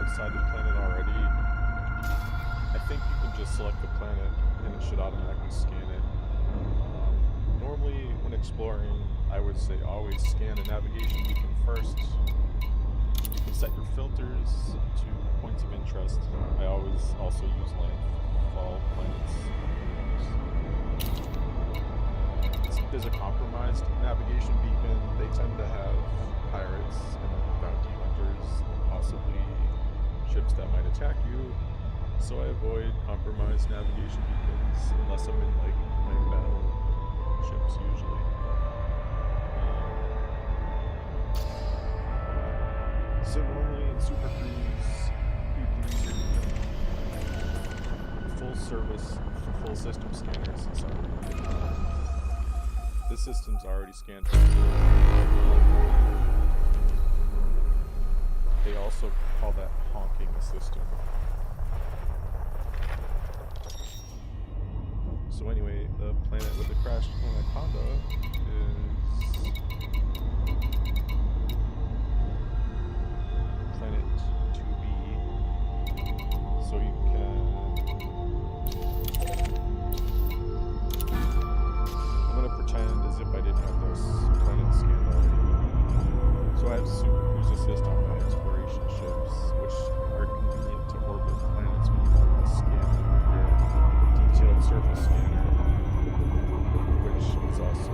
outside the planet already, I think you can just select the planet and it should automatically scan it. Normally, when exploring, I would say always scan a navigation beacon first. You can set your filters to points of interest. I always also use landfall planets. There's a compromised navigation beacon. They tend to have pirates and bounty hunters, possibly ships that might attack you. So I avoid compromised navigation beacons unless I'm in like my battle ships usually. So normally in Super Cruise, you can full service for full system scanners. Sorry. The system's already scanned. They also call that honking the system. So anyway, the planet with the crashed Anaconda is planet 2B. So you can... I'm going to pretend as if I didn't have those planets scanned already. So I have Super Cruise Assist on my exploration ships, which are convenient to orbit planets when you want to scan them with your detailed surface scanner, which is also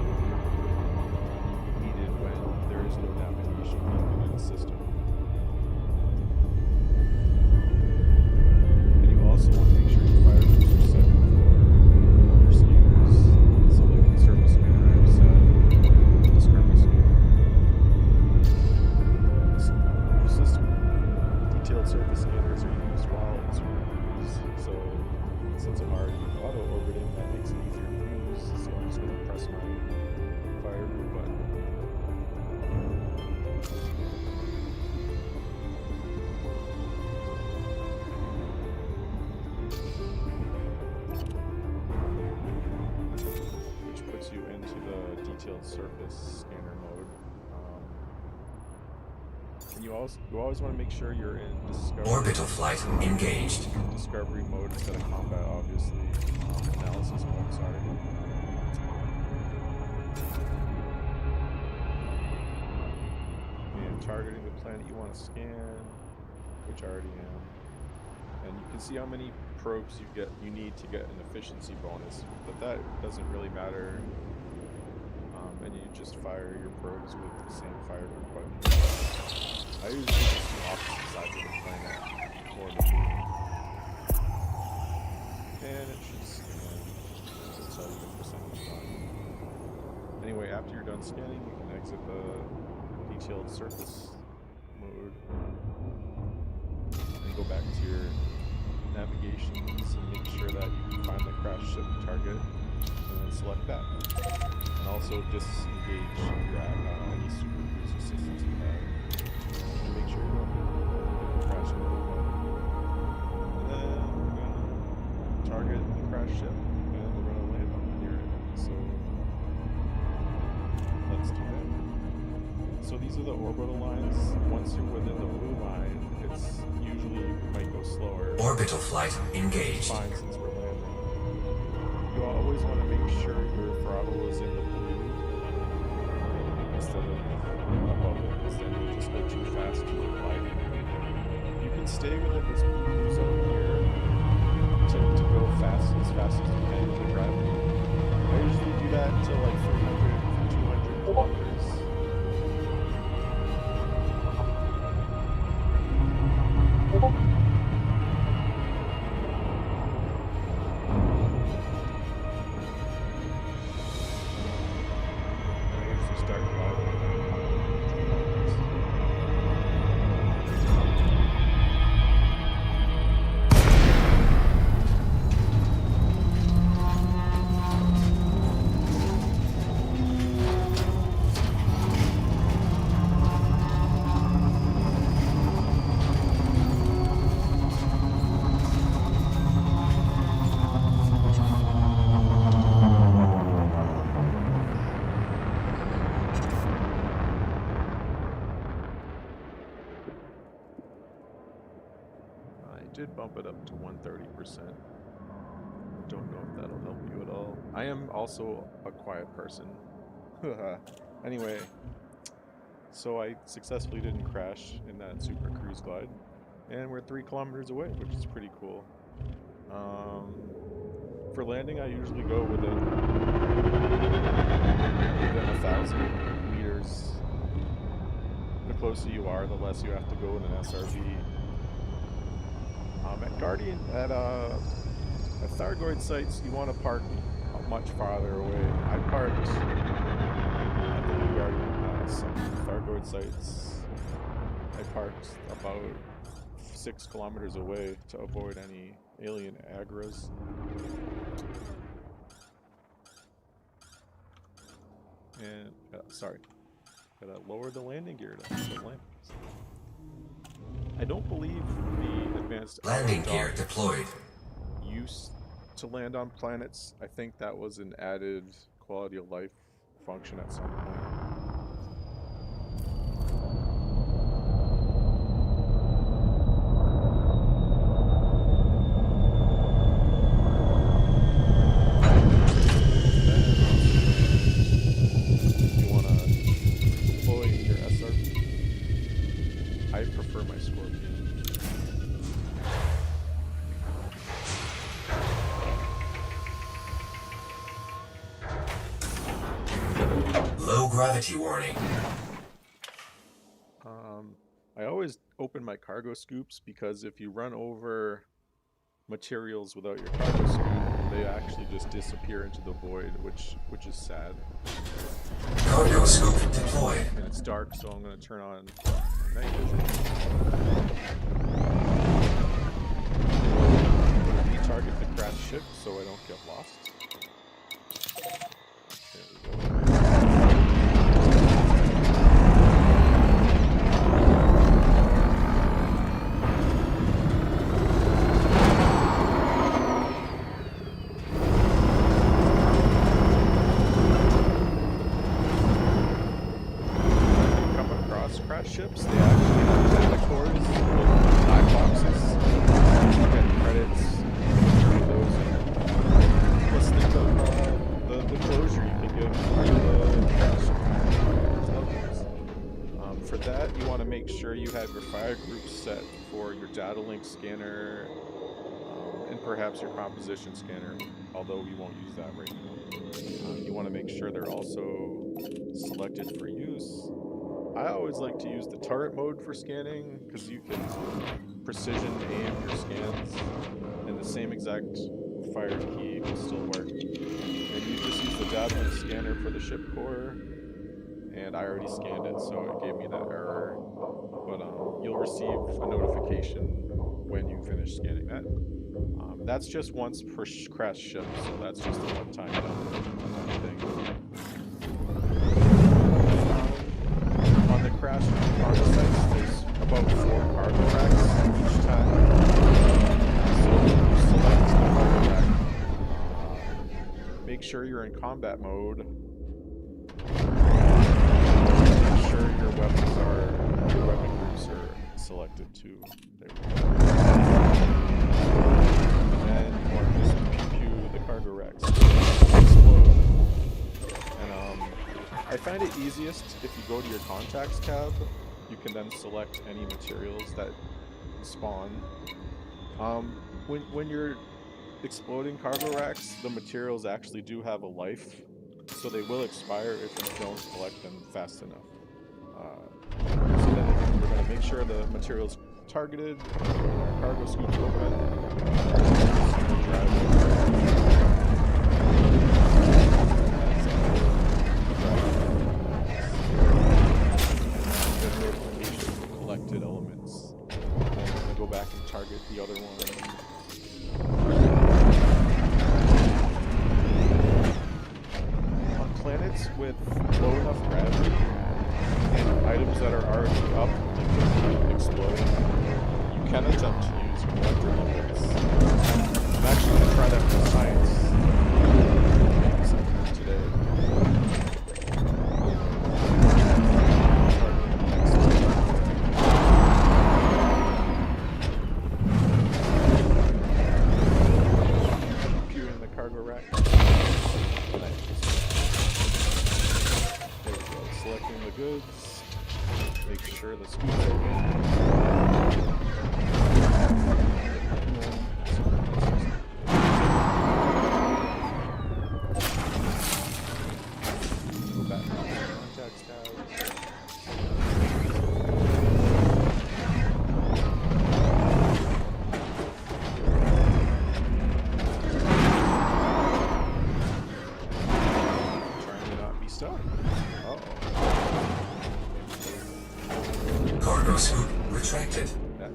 needed when there is no navigation beacon in the system. And you also want to make sure your fire groups are set for your scanners. So like the surface scanner I've set, the skirmy scanner. System detailed surface scanners are used while in Super Cruise. So since I'm already auto-orbiting, that makes it easier to use. So I'm just going to press my fire group button. Which puts you into the detailed surface scanner mode. And you always want to make sure you're in discovery. Orbital flight engaged. Discovery mode instead of combat, obviously. Analysis mode, sorry. And targeting the planet you want to scan, which I already am. And you can see how many probes you need to get an efficiency bonus, but that doesn't really matter. And you just fire your probes with the same fire group button. I usually just do opposite sides of the planet or the moon. And it should scan. It'll tell you the percentage done. Anyway, after you're done scanning, you can exit the detailed surface mode and go back to your navigations and make sure that you can find the crash ship target and then select that. And also disengage your any Super Cruise assistance you have. And make sure you don't crash into the one. And then we're gonna target the crash ship and we're gonna land near it. So let's do that. So these are the orbital lines. Once you're within the blue line, it's usually might go slower. Orbital flight engaged. It's fine since we're landing. You always want to make sure your throttle is in the blue instead of above it, because then you just go too fast to the gliding. You can stay within this blue zone here to go as fast as you can with the gravity. I usually do that until like 300, 200 kilometers. did bump it up to 130%. Don't know if that'll help you at all. I am also a quiet person. Anyway, so I successfully didn't crash in that super cruise glide, and we're 3 kilometers away, which is pretty cool. For landing, I usually go within 1,000 meters. The closer you are, the less you have to go in an SRV. At Thargoid sites, you want to park much farther away. I parked at the New Guardian, some Thargoid sites. I parked about 6 kilometers away to avoid any alien agras. And, sorry, gotta lower the landing gear to land. I don't believe the advanced Landing gear deployed. Used to land on planets. I think that was an added quality of life function at some point. You want to deploy your SRV? I prefer my Scorpion. Low gravity warning. I always open my cargo scoops because if you run over materials without your cargo scoop, they actually just disappear into the void, which is sad. Cargo scoop deployed. And it's dark, so I'm going to turn on night vision. Target the crashed ship so I don't get lost. There we go. Ships, they actually have detectors with black boxes. You get credits for those. Plus think of the closure you can give the for that, you want to make sure you have your fire group set for your data link scanner and perhaps your composition scanner, although we won't use that right now. You want to make sure they're also selected for use. I always like to use the turret mode for scanning because you can precision aim your scans, and the same exact fire key will still work. And you just use the data scanner for the ship core, and I already scanned it, so it gave me that error. But you'll receive a notification when you finish scanning that. That's just once per crash ship, so that's just a one-time thing. Crash cargo sites, there's about 4 cargo racks each time. So you select the cargo rack. Make sure you're in combat mode. Make sure your weapon groups are selected too. There we go. And you want to just pew the cargo racks explode. And I find it easiest if you go to your contacts tab. You can then select any materials that spawn. When you're exploding cargo racks, the materials actually do have a life, so they will expire if you don't collect them fast enough. So then we're going to make sure the material's targeted, our cargo scoop's open, collected elements. I'm going to go back and target the other one. On planets with low enough gravity and items that are already up and exploding, you can attempt to use collector limits. I'm actually going to try that for science sometime today.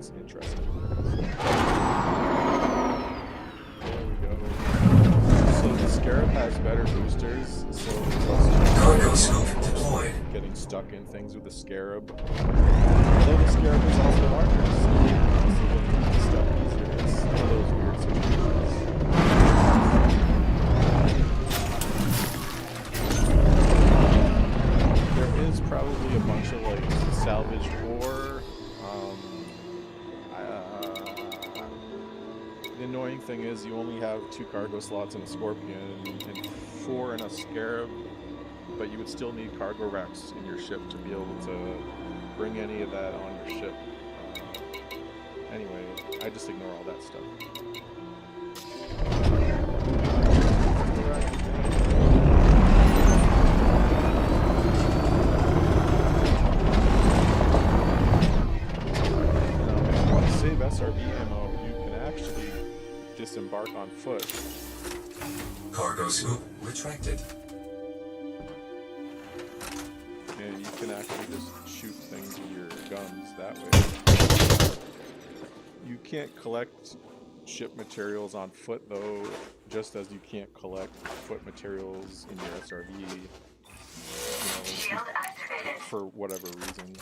it's interesting. There we go. So the Scarab has better boosters, so it's also Cargo scoop deployed. getting stuck in things with the Scarab. Although the Scarab is also larger, so also getting stuck easier. It's one of those weird situations. There is probably a bunch of like salvaged ore. The annoying thing is you only have 2 cargo slots in a Scorpion and 4 in a Scarab, but you would still need cargo racks in your ship to be able to bring any of that on your ship. Anyway, I just ignore all that stuff. Now, if you want to save SRV ammo, you can actually disembark on foot. Cargo scoop retracted. And you can actually just shoot things with your guns that way. You can't collect ship materials on foot though, just as you can't collect foot materials in your SRV, you know, for whatever reason.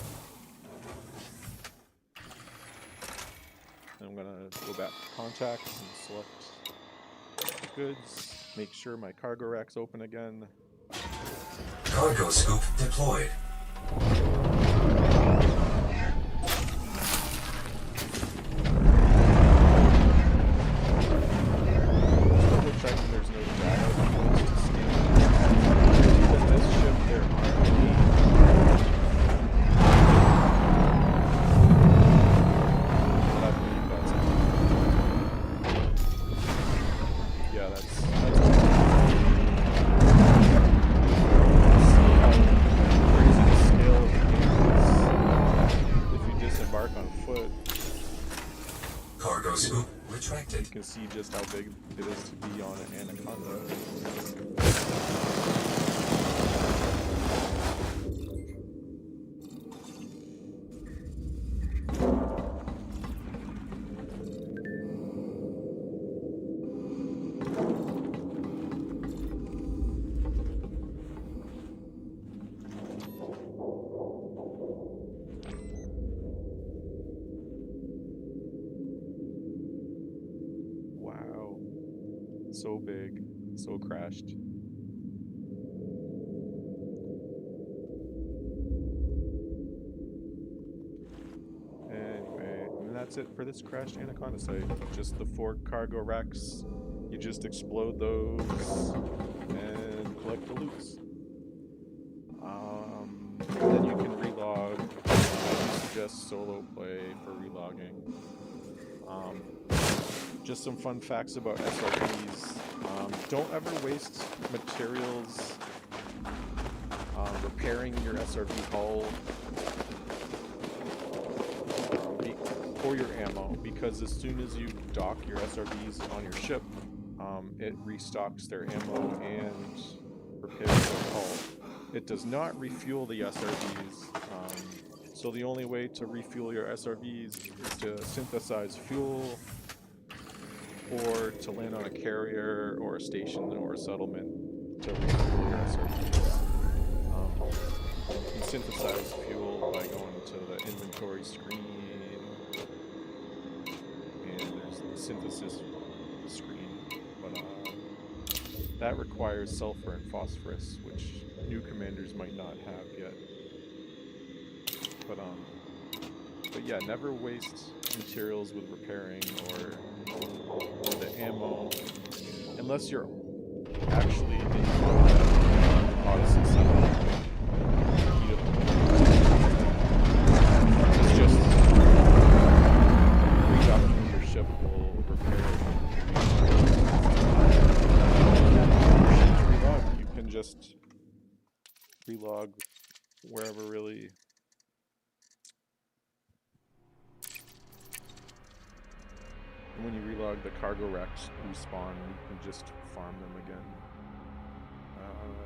I'm gonna go back to contacts and select the goods, make sure my cargo rack's open again. Cargo scoop deployed. Double checking there's no data points to scan. Because this ship there aren't any. But I believe that's it. Yeah, that's see how crazy the scale of the game is. If you disembark on foot, Cargo scoop retracted. you can see just how big it is to be on an Anaconda. Wow. So big, so crashed. Anyway, and that's it for this crashed Anaconda site. Just the 4 cargo racks. You just explode those and collect the loots. Then you can relog. I suggest solo play for relogging. Just some fun facts about SRVs. Don't ever waste materials repairing your SRV hull for your ammo, because as soon as you dock your SRVs on your ship, it restocks their ammo and repairs their hull. It does not refuel the SRVs, so the only way to refuel your SRVs is to synthesize fuel, or to land on a carrier or a station or a settlement to refuel your SRVs. You can synthesize fuel by going to the inventory screen, and there's the synthesis screen, but that requires sulfur and phosphorus, which new commanders might not have yet. But yeah, never waste materials with repairing or the ammo, unless you're actually in Odyssey 7. It's just redocking your ship will repair it. You can just relog wherever really. And when you relog, the cargo racks respawn, you can just farm them again.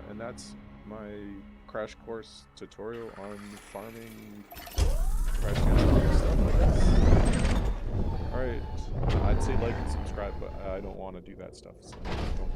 And that's my crash course tutorial on farming crash stuff like this. but I don't want to do that stuff, so don't